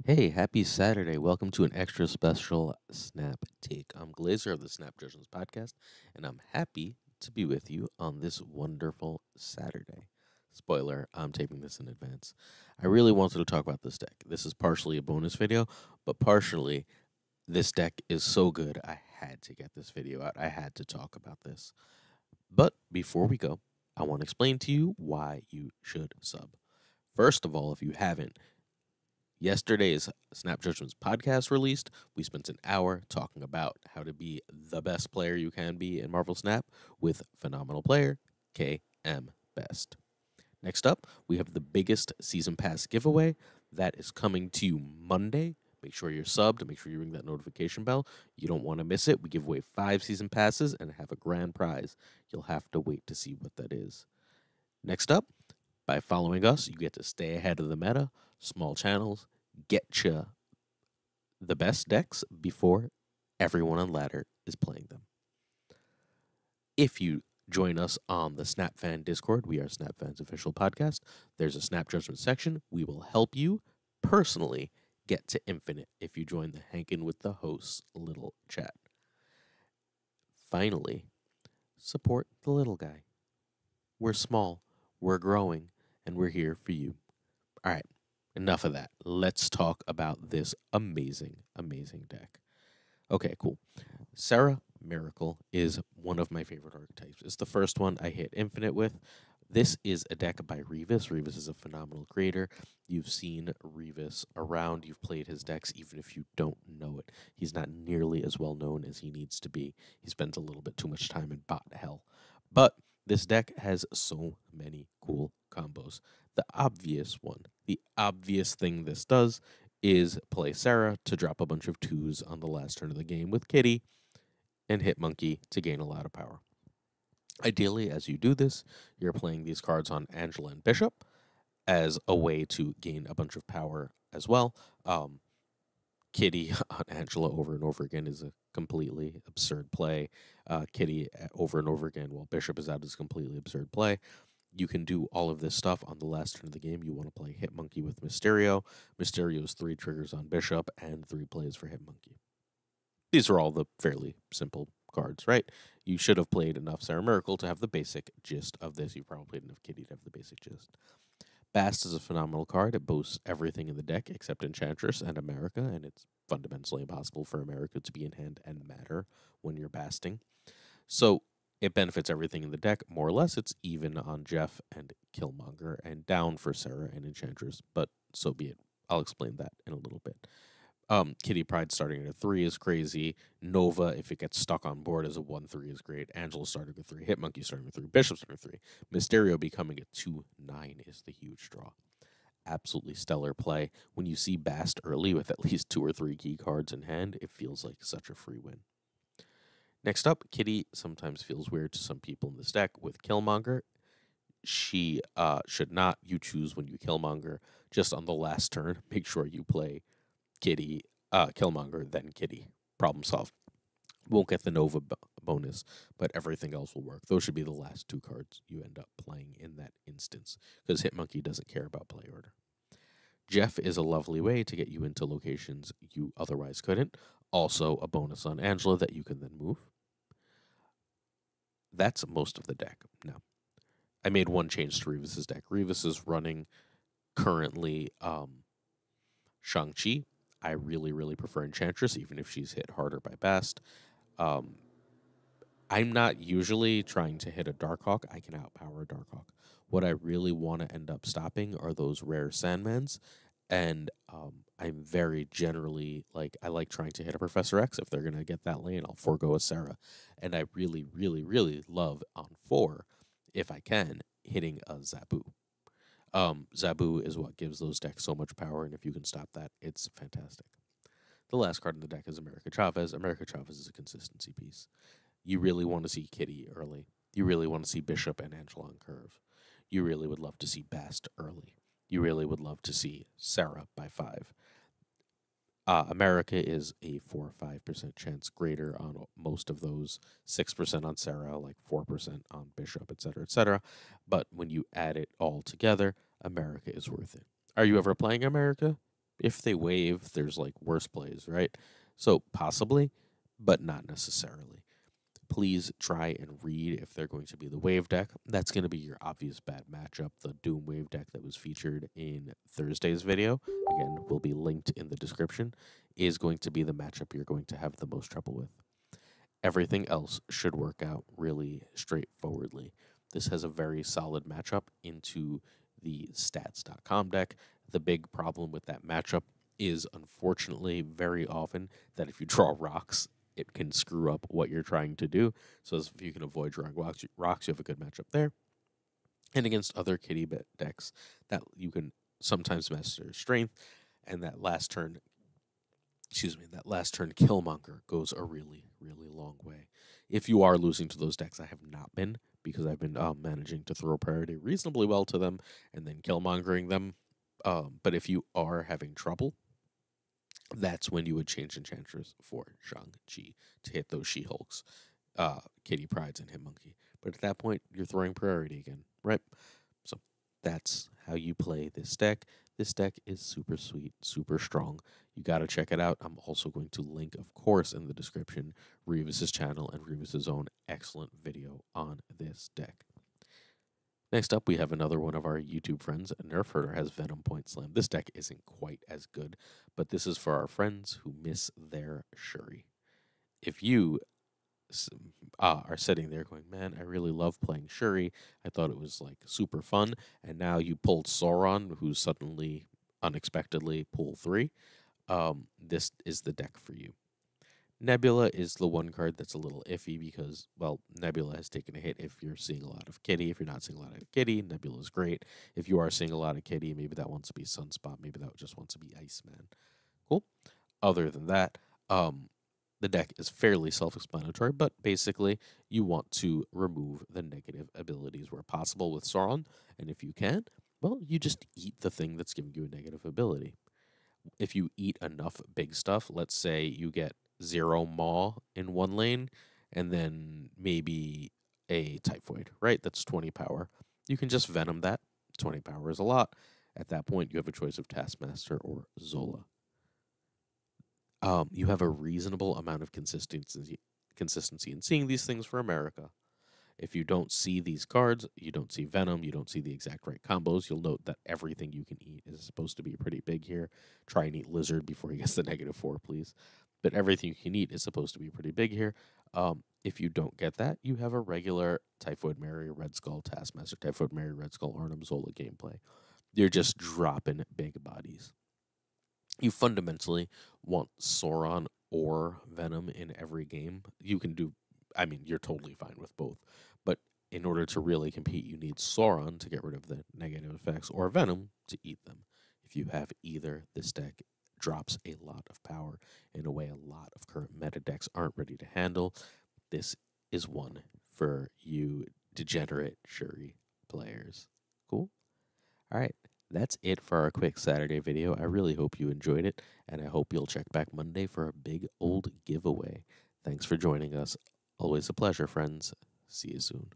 Hey, happy Saturday. Welcome to an extra special Snap Take. I'm Glazer of the Snap Judgments podcast, and I'm happy to be with you on this wonderful Saturday. Spoiler, I'm taping this in advance. I really wanted to talk about this deck. This is partially a bonus video, but partially this deck is so good I had to get this video out. I had to talk about this. But before we go, I want to explain to you why you should sub. First of all, if you haven't, yesterday's Snap Judgments podcast released. We spent an hour talking about how to be the best player you can be in Marvel Snap with phenomenal player KM Best. Next up, we have the biggest season pass giveaway that is coming to you Monday. Make sure you're subbed. Make sure you ring that notification bell. You don't want to miss it. We give away 5 season passes and have a grand prize. You'll have to wait to see what that is. Next up, by following us, you get to stay ahead of the meta, small channels, get you the best decks before everyone on ladder is playing them. If you join us on the Snap Fan Discord, we are Snap Fan's official podcast. There's a Snap Judgment section. We will help you personally get to Infinite if you join the Hankin' with the Hosts little chat. Finally, support the little guy. We're small, we're growing, and we're here for you. All right, enough of that. Let's talk about this amazing, amazing deck. Okay, cool. Sera Miracle is one of my favorite archetypes. It's the first one I hit Infinite with. This is a deck by Revis. Revis is a phenomenal creator. You've seen Revis around. You've played his decks, even if you don't know it. He's not nearly as well known as he needs to be. He spends a little bit too much time in bot hell. But this deck has so many cool combos. The obvious one, the obvious thing this does is play Sera to drop a bunch of twos on the last turn of the game with Kitty and hit Monkey to gain a lot of power. Ideally, as you do this, you're playing these cards on Angela and Bishop as a way to gain a bunch of power as well. Kitty on Angela over and over again is a completely absurd play. Kitty over and over again while Bishop is out is a completely absurd play. You can do all of this stuff on the last turn of the game. You want to play Hit Monkey with Mysterio. Mysterio's 3 triggers on Bishop and 3 plays for Hit Monkey. These are all the fairly simple cards, right? You should have played enough Sera Miracle to have the basic gist of this. You probably played enough Kitty to have the basic gist. Bast is a phenomenal card. It boasts everything in the deck except Enchantress and America, and it's fundamentally impossible for America to be in hand and matter when you're basting. So it benefits everything in the deck, more or less. It's even on Jeff and Killmonger and down for Sera and Enchantress, but so be it. I'll explain that in a little bit. Kitty Pryde starting at 3 is crazy. Nova, if it gets stuck on board as a 1-3 is great. Angela starting with 3. Hitmonkey starting with 3. Bishop starting with 3. Mysterio becoming a 2-9 is the huge draw. Absolutely stellar play. When you see Bast early with at least 2 or 3 key cards in hand, it feels like such a free win. Next up, Kitty sometimes feels weird to some people in this deck with Killmonger. She should not. You choose when you Killmonger just on the last turn. Make sure you play Kitty, Killmonger, then Kitty. Problem solved. Won't get the Nova bonus, but everything else will work. Those should be the last 2 cards you end up playing in that instance, because Hitmonkey doesn't care about play order. Jeff is a lovely way to get you into locations you otherwise couldn't. Also, a bonus on Angela that you can then move. That's most of the deck. Now, I made one change to Revis's deck. Revis is running currently Shang-Chi. I really, really prefer Enchantress, even if she's hit harder by Bast. I'm not usually trying to hit a Darkhawk. I can outpower a Darkhawk. What I really want to end up stopping are those rare Sandmans. And I'm very generally, I like trying to hit a Professor X. If they're going to get that lane, I'll forego a Sera. And I really, really, really love on 4, if I can, hitting a Zabu. Zabu is what gives those decks so much power, and if you can stop that, it's fantastic. The last card in the deck is America Chavez. America Chavez is a consistency piece. You really want to see Kitty early. You really want to see Bishop and Angela on curve. You really would love to see Bast early. You really would love to see Sera by 5. America is a 4 or 5% chance greater on most of those, 6% on Sera, like 4% on Bishop, etc., etc. But when you add it all together, America is worth it. Are you ever playing America? If they wave, there's like worse plays, right? So possibly, but not necessarily. Please try and read if they're going to be the wave deck. That's going to be your obvious bad matchup. The Doom wave deck that was featured in Thursday's video, again, will be linked in the description, is going to be the matchup you're going to have the most trouble with. Everything else should work out really straightforwardly. This has a very solid matchup into the stats.com deck. The big problem with that matchup is, unfortunately, very often that if you draw rocks, it can screw up what you're trying to do. So if you can avoid drawing rocks, you have a good matchup there. And against other kitty decks, that you can sometimes master strength, and that last turn Killmonger goes a really, really long way. If you are losing to those decks, I have not been, because I've been managing to throw priority reasonably well to them and then Killmongering them. But if you are having trouble, that's when you would change Enchantress for Shang-Chi to hit those She-Hulks, Kitty Prydes, and Hitmonkey. But at that point, you're throwing priority again, right? So that's how you play this deck. This deck is super sweet, super strong. You got to check it out. I'm also going to link, of course, in the description, Revis's channel and Revis's own excellent video on this deck. Next up, we have another one of our YouTube friends. Nerf Herder has Venom Point Slam. This deck isn't quite as good, but this is for our friends who miss their Shuri. If you are sitting there going, man, I really love playing Shuri. I thought it was like super fun. And now you pulled Sauron, who's suddenly unexpectedly pull 3. This is the deck for you. Nebula is the one card that's a little iffy because, well, Nebula has taken a hit if you're seeing a lot of Kitty. If you're not seeing a lot of Kitty, Nebula's great. If you are seeing a lot of Kitty, maybe that wants to be Sunspot. Maybe that just wants to be Iceman. Cool. Other than that, the deck is fairly self-explanatory, but basically you want to remove the negative abilities where possible with Sauron, and if you can, well, you just eat the thing that's giving you a negative ability. If you eat enough big stuff, let's say you get 0 Maw in one lane, and then maybe a Typhoid, right? That's 20 power. You can just Venom that. 20 power is a lot. At that point, you have a choice of Taskmaster or Zola. You have a reasonable amount of consistency in seeing these things for America. If you don't see these cards, you don't see Venom, you don't see the exact right combos, you'll note that everything you can eat is supposed to be pretty big here. Try and eat Lizard before he gets the -4, please. But everything you can eat is supposed to be pretty big here. If you don't get that, you have a regular Typhoid Mary, Red Skull, Taskmaster, Typhoid Mary, Red Skull, Arnim, Zola gameplay. You're just dropping big bodies. You fundamentally want Sauron or Venom in every game. You can do, I mean, you're totally fine with both. But in order to really compete, you need Sauron to get rid of the negative effects or Venom to eat them. If you have either, this deck drops a lot of power in a way a lot of current meta decks aren't ready to handle. This is one for you degenerate Shuri players. Cool? All right. That's it for our quick Saturday video. I really hope you enjoyed it, and I hope you'll check back Monday for a big old giveaway. Thanks for joining us. Always a pleasure, friends. See you soon.